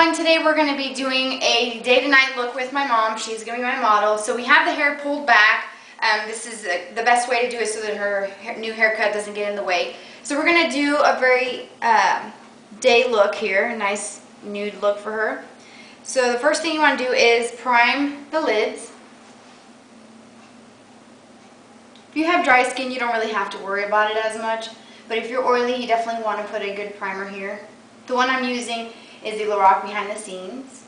everyone, today we're going to be doing a day to night look with my mom. She's going to be my model. So we have the hair pulled back. This is the best way to do it so that her new haircut doesn't get in the way. So we're going to do a very day look here, a nice nude look for her. So the first thing you want to do is prime the lids. If you have dry skin, you don't really have to worry about it as much. But if you're oily, you definitely want to put a good primer here. The one I'm using is the Lorac Behind the Scenes.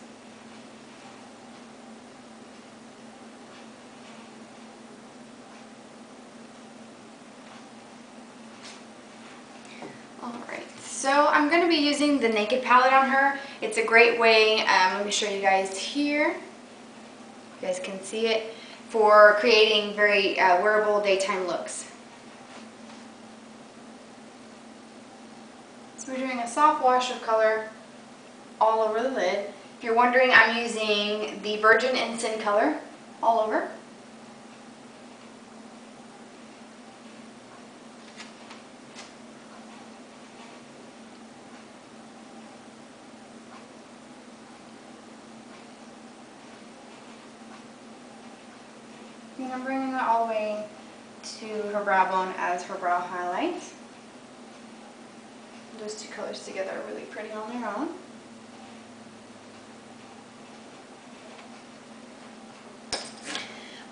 Alright, so I'm going to be using the Naked palette on her. It's a great way, let me show you guys here. You guys can see it, for creating very wearable daytime looks. So we're doing a soft wash of color all over the lid. If you're wondering, I'm using the Virgin Ensign color all over. And I'm bringing it all the way to her brow bone as her brow highlight. Those two colors together are really pretty on their own.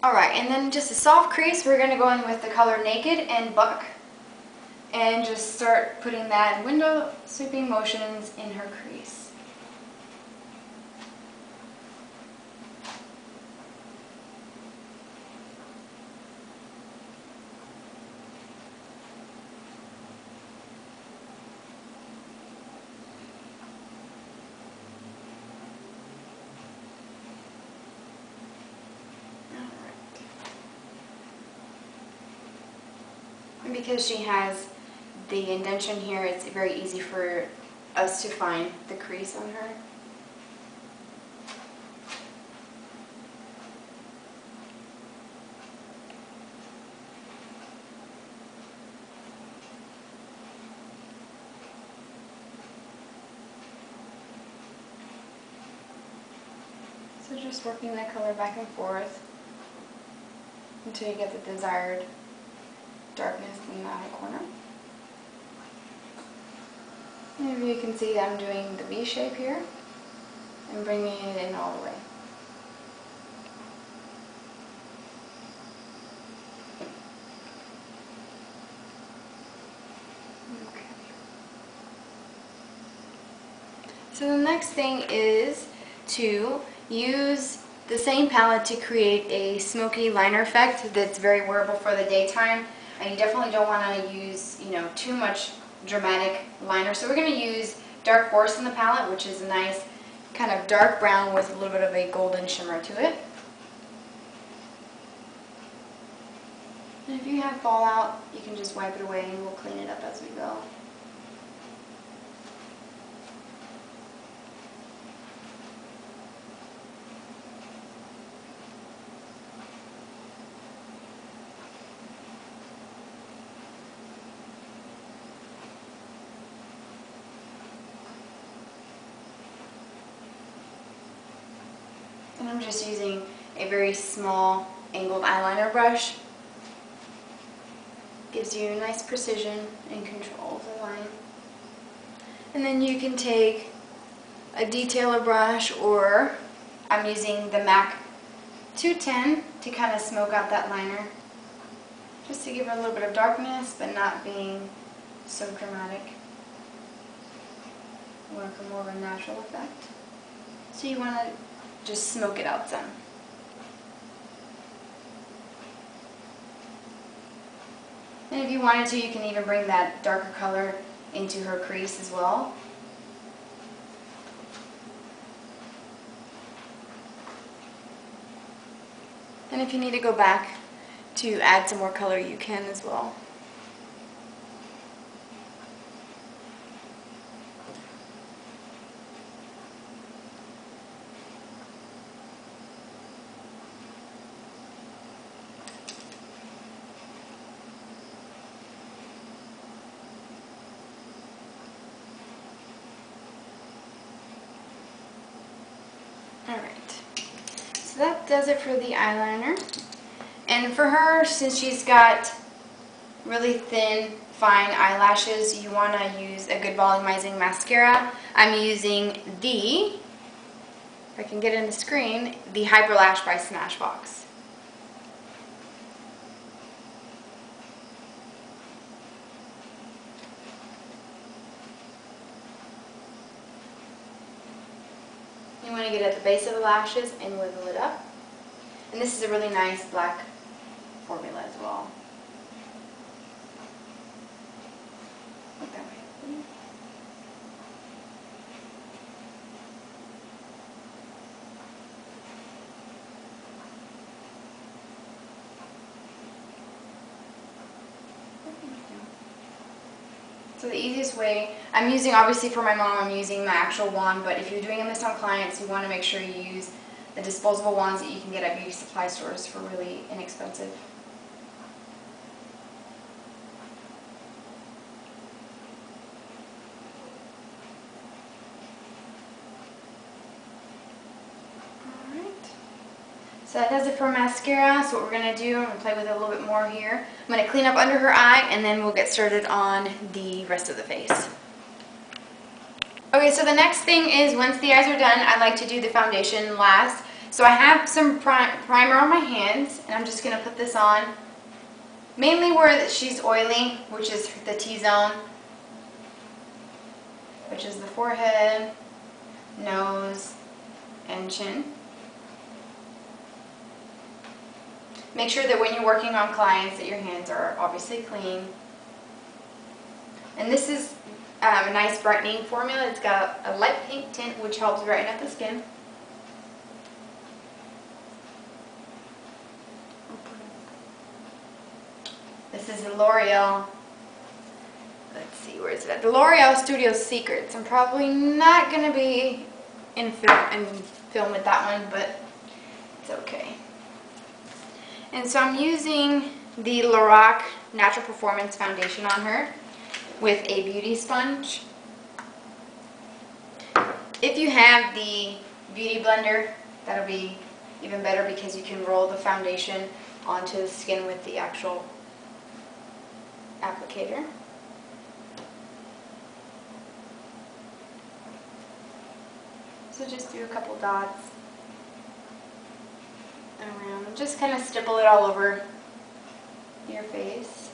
Alright, and then just a soft crease, we're going to go in with the color Naked and Buck. And just start putting that window sweeping motions in her crease. And because she has the indention here, it's very easy for us to find the crease on her. So just working that color back and forth until you get the desired darkness in the outer corner. Maybe you can see I'm doing the V shape here and bringing it in all the way. Okay. So the next thing is to use the same palette to create a smoky liner effect that's very wearable for the daytime. And you definitely don't want to use, too much dramatic liner. So we're going to use Dark Horse in the palette, which is a nice kind of dark brown with a little bit of a golden shimmer to it. And if you have fallout, you can just wipe it away and we'll clean it up as we go. And I'm just using a very small angled eyeliner brush. Gives you nice precision and control of the line. And then you can take a detailer brush, or I'm using the MAC 210 to kind of smoke out that liner. Just to give it a little bit of darkness, but not being so dramatic. You want for more of a natural effect. So you want to just smoke it out some. And if you wanted to, you can even bring that darker color into her crease as well. And if you need to go back to add some more color, you can as well. Alright, so that does it for the eyeliner. And for her, since she's got really thin, fine eyelashes, you want to use a good volumizing mascara. I'm using the, if I can get in the screen, the Hyperlash by Smashbox. You want to get at the base of the lashes and wiggle it up. And this is a really nice black formula as well. Look that way. So the easiest way, I'm using, obviously for my mom, I'm using my actual wand, but if you're doing this on clients, you want to make sure you use the disposable wands that you can get at beauty supply stores for really inexpensive. So that does it for mascara. So what we're going to do, I'm going to play with it a little bit more here. I'm going to clean up under her eye and then we'll get started on the rest of the face. Okay, so the next thing is once the eyes are done, I like to do the foundation last. So I have some primer on my hands and I'm just going to put this on mainly where she's oily, which is the T-zone, which is the forehead, nose, and chin. Make sure that when you're working on clients that your hands are obviously clean. And this is a nice brightening formula. It's got a light pink tint which helps brighten up the skin. This is the Loreal. Let's see, where is it at? The L'Oreal Studio Secrets. I'm probably not going to be in film with that one, but it's okay. And so I'm using the Lorac Natural Performance Foundation on her with a beauty sponge. If you have the beauty blender, that'll be even better because you can roll the foundation onto the skin with the actual applicator. So just do a couple dots around. Just kind of stipple it all over your face.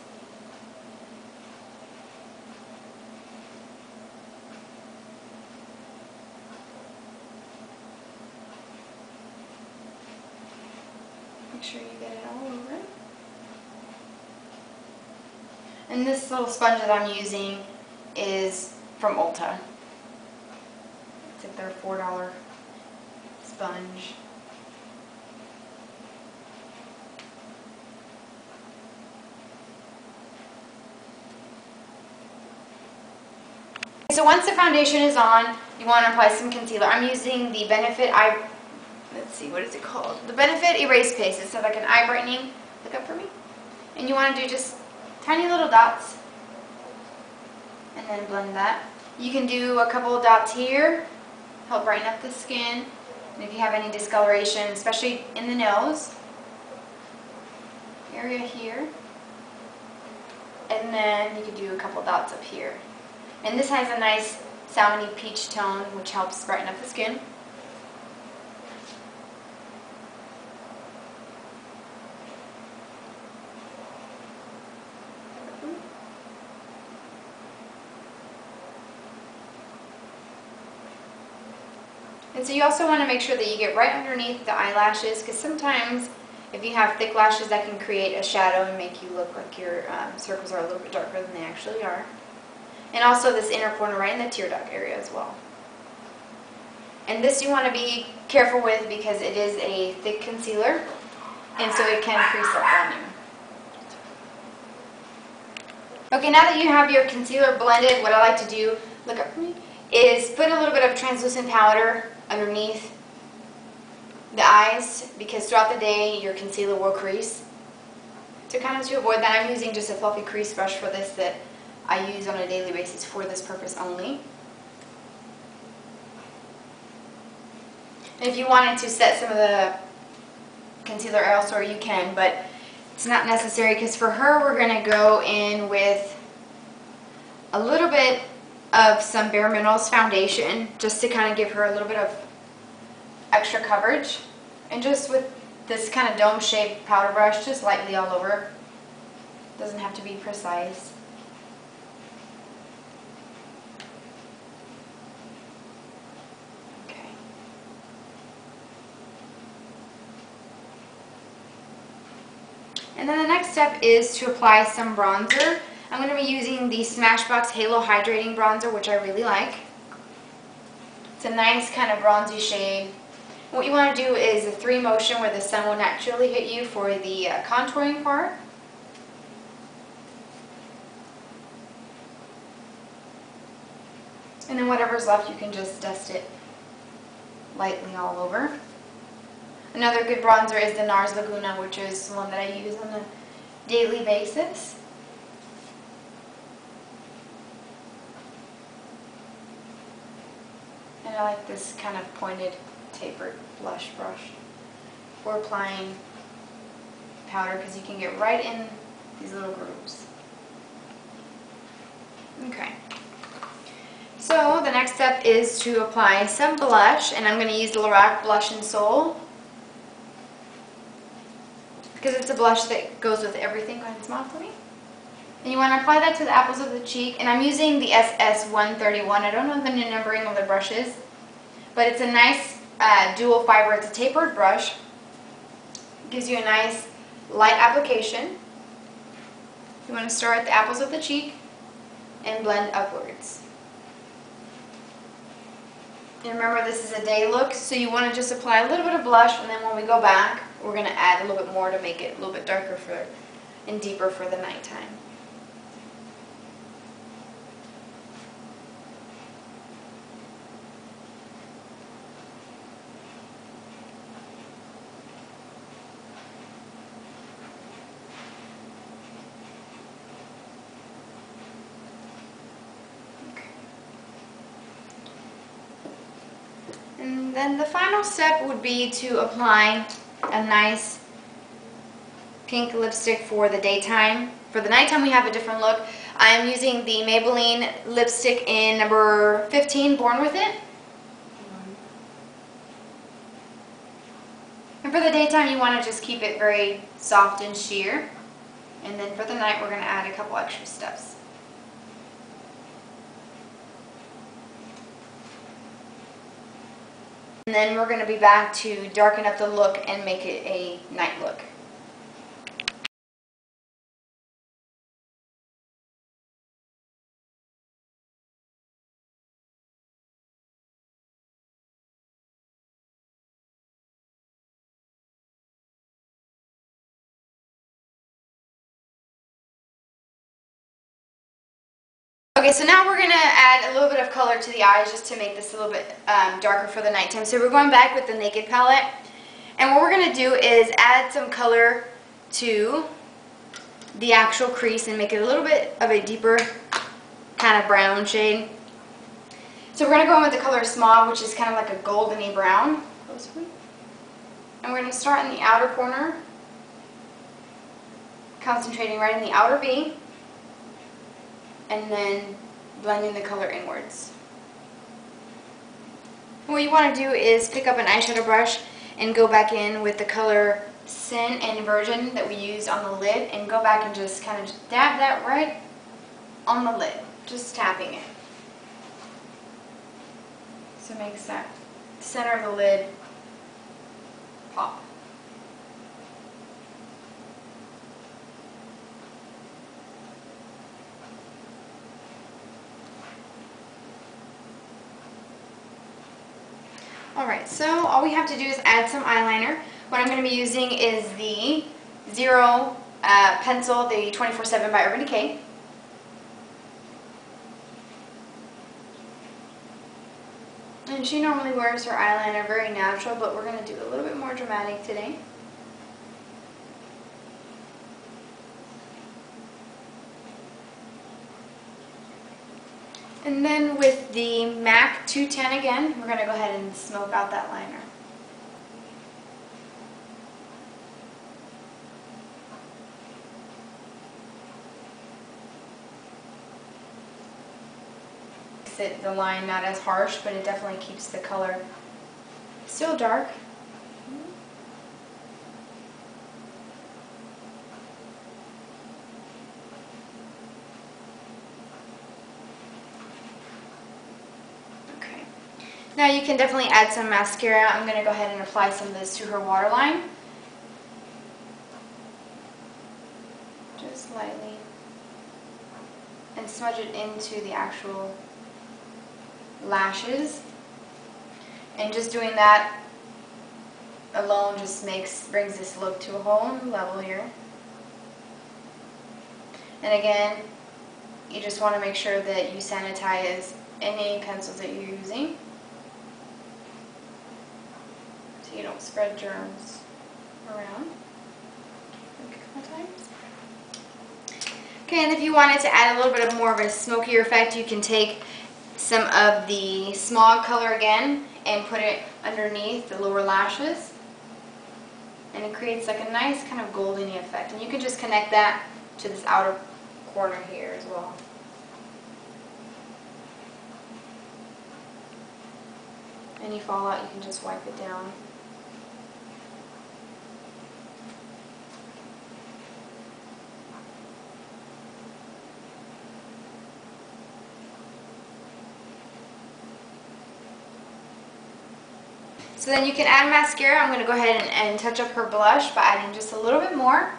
Make sure you get it all over. And this little sponge that I'm using is from Ulta. It's like their $4 sponge. So once the foundation is on, you want to apply some concealer. I'm using the Benefit let's see, what is it called? The Benefit Erase Paste. It's like an eye brightening. Look up for me. And you want to do just tiny little dots and then blend that. You can do a couple of dots here, help brighten up the skin. And if you have any discoloration, especially in the nose area here. And then you can do a couple dots up here. And this has a nice salmony peach tone, which helps brighten up the skin. And so you also want to make sure that you get right underneath the eyelashes, because sometimes if you have thick lashes, that can create a shadow and make you look like your circles are a little bit darker than they actually are. And also this inner corner right in the tear duct area as well. And this you want to be careful with because it is a thick concealer, and so it can crease up on you. Okay, now that you have your concealer blended, what I like to do, look up for me, is put a little bit of translucent powder underneath the eyes, because throughout the day your concealer will crease. So kind of to avoid that, I'm using just a fluffy crease brush for this that I use on a daily basis for this purpose only. If you wanted to set some of the concealer elsewhere, you can, but it's not necessary because for her we're going to go in with a little bit of some Bare Minerals foundation just to kind of give her a little bit of extra coverage, and just with this kind of dome shaped powder brush, just lightly all over. Doesn't have to be precise. Okay. And then the next step is to apply some bronzer. I'm going to be using the Smashbox Halo Hydrating Bronzer, which I really like. It's a nice kind of bronzy shade. What you want to do is a 3 motion where the sun will naturally hit you for the contouring part. And then whatever's left, you can just dust it lightly all over. Another good bronzer is the NARS Laguna, which is the one that I use on a daily basis. And I like this kind of pointed, tapered blush brush for applying powder because you can get right in these little grooves. Okay. So the next step is to apply some blush, and I'm going to use the Lorac Blush and Soul because it's a blush that goes with everything. Go ahead and smile for me. And you want to apply that to the apples of the cheek, and I'm using the SS131. I don't know the numbering of the brushes, but it's a nice dual fiber. It's a tapered brush. It gives you a nice light application. You want to start at the apples of the cheek and blend upwards. And remember, this is a day look, so you want to just apply a little bit of blush, and then when we go back, we're going to add a little bit more to make it a little bit darker and deeper for the nighttime. And then the final step would be to apply a nice pink lipstick for the daytime. For the nighttime we have a different look. I'm using the Maybelline lipstick in number 15, Born With It. And for the daytime you want to just keep it very soft and sheer. And then for the night we're going to add a couple extra steps. And then we're going to be back to darken up the look and make it a night look. Okay, so now we're going to add a little bit of color to the eyes just to make this a little bit darker for the nighttime. So we're going back with the Naked palette. And what we're going to do is add some color to the actual crease and make it a little bit of a deeper kind of brown shade. So we're going to go in with the color Smog, which is kind of like a goldeny brown. And we're going to start in the outer corner, concentrating right in the outer V, and then blending the color inwards. And what you want to do is pick up an eyeshadow brush and go back in with the color Sin and Virgin that we used on the lid, and go back and just kind of dab that right on the lid, just tapping it. So it makes that center of the lid pop. Alright, so all we have to do is add some eyeliner. What I'm going to be using is the Zero pencil, the 24/7 by Urban Decay. And she normally wears her eyeliner very natural, but we're going to do a little bit more dramatic today. And then with the MAC 210 again, we're going to go ahead and smoke out that liner. makes the line not as harsh, but it definitely keeps the color still dark. Okay. Now you can definitely add some mascara. I'm going to go ahead and apply some of this to her waterline. Just lightly. And smudge it into the actual lashes. And just doing that alone just brings this look to a whole new level here. And again, you just want to make sure that you sanitize any pencils that you're using so you don't spread germs around. A couple times. Okay, and if you wanted to add a little bit of more of a smokier effect, you can take some of the smog color again and put it underneath the lower lashes. And it creates like a nice kind of golden-y effect. And you can just connect that to this outer corner here as well. Any fallout, you can just wipe it down. So then you can add mascara. I'm going to go ahead and touch up her blush by adding just a little bit more,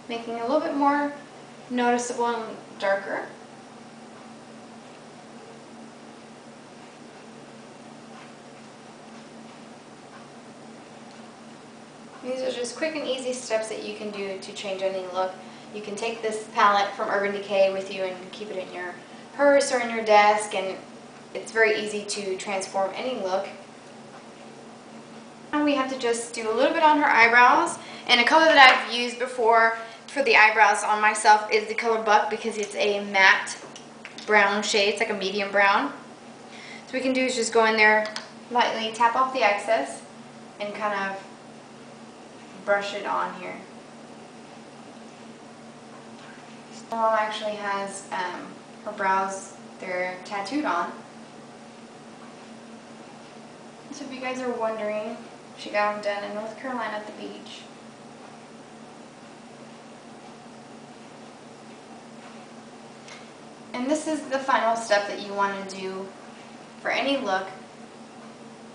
making it a little bit more noticeable and darker. These are just quick and easy steps that you can do to change any look. You can take this palette from Urban Decay with you and keep it in your purse or in your desk, and it's very easy to transform any look. And we have to just do a little bit on her eyebrows, and a color that I've used before for the eyebrows on myself is the color Buck, because it's a matte brown shade. It's like a medium brown. So what we can do is just go in there, lightly tap off the excess, and kind of brush it on here. My mom actually has her brows, they're tattooed on. So if you guys are wondering, she got them done in North Carolina at the beach. And this is the final step that you want to do for any look.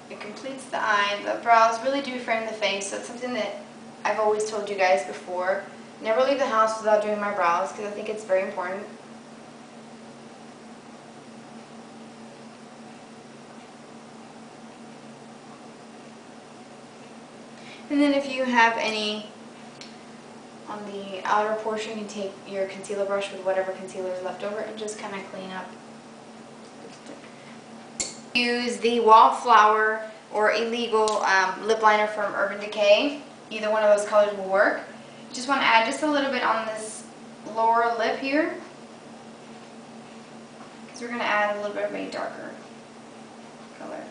It completes the eye. The brows really do frame the face, so it's something that I've always told you guys before. Never leave the house without doing my brows, because I think it's very important. And then if you have any on the outer portion, you can take your concealer brush with whatever concealer is left over and just kind of clean up. Use the Wallflower or Illegal lip liner from Urban Decay. Either one of those colors will work. You just want to add just a little bit on this lower lip here, because we're going to add a little bit of a darker color.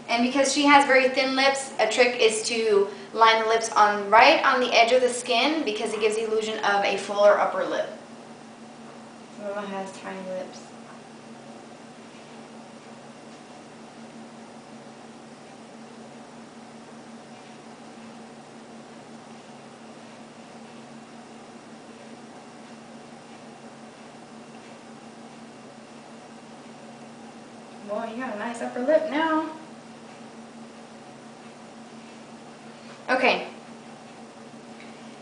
And because she has very thin lips, a trick is to line the lips right on the edge of the skin, because it gives the illusion of a fuller upper lip. Mama has tiny lips. Boy, you got a nice upper lip now. Okay,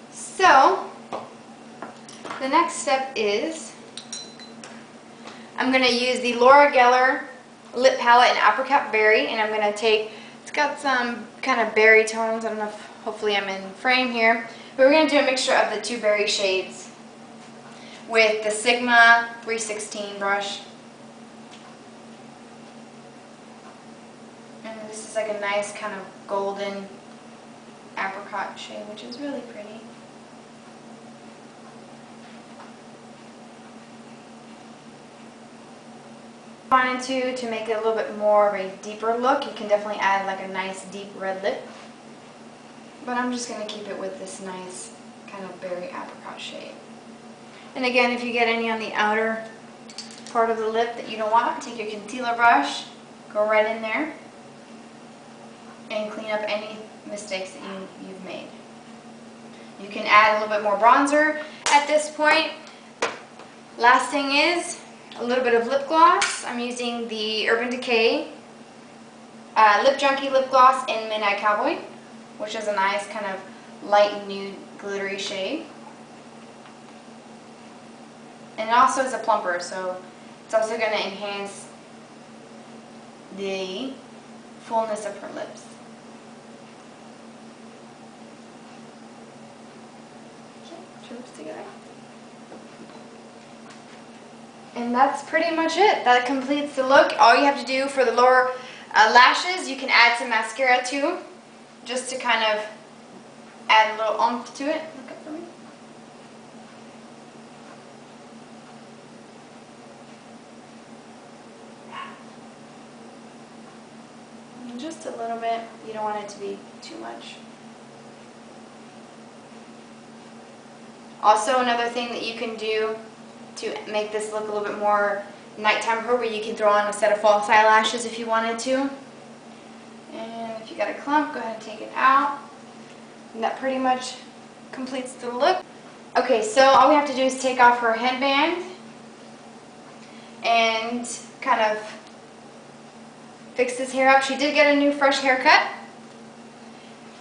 so the next step is I'm going to use the Gellar lip palette in Apricot Berry, and I'm going to take, it's got some kind of berry tones. I don't know if, hopefully I'm in frame here, but we're going to do a mixture of the two berry shades with the Sigma 316 brush. And this is like a nice kind of golden apricot shade, which is really pretty. If you wanted to make it a little bit more of a deeper look, you can definitely add like a nice deep red lip. But I'm just going to keep it with this nice kind of berry apricot shade. And again, if you get any on the outer part of the lip that you don't want, take your concealer brush, go right in there, and clean up any mistakes that you've made. You can add a little bit more bronzer at this point. Last thing is a little bit of lip gloss. I'm using the Urban Decay Lip Junkie lip gloss in Midnight Cowboy, which is a nice kind of light nude glittery shade. And it also is a plumper, so it's also going to enhance the fullness of her lips. Okay, put your lips together. And that's pretty much it. That completes the look. All you have to do for the lower lashes, you can add some mascara too, just to kind of add a little oomph to it. Look up for me. And just a little bit. You don't want it to be too much. Also, another thing that you can do to make this look a little bit more nighttime appropriate, you can throw on a set of false eyelashes if you wanted to. And if you got a clump, go ahead and take it out. And that pretty much completes the look. Okay, so all we have to do is take off her headband and kind of fix this hair up. She did get a new fresh haircut.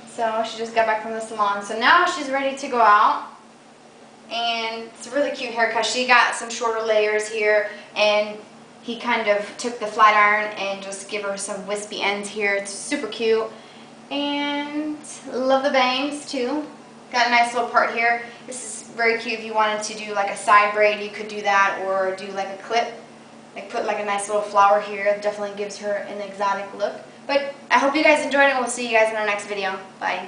So she just got back from the salon. So now she's ready to go out. And it's a really cute haircut. She got some shorter layers here, and he kind of took the flat iron and just gave her some wispy ends here. It's super cute. And love the bangs too. Got a nice little part here. This is very cute if you wanted to do like a side braid, you could do that, or do like a clip. Like put like a nice little flower here. It definitely gives her an exotic look. But I hope you guys enjoyed it, and we'll see you guys in our next video. Bye.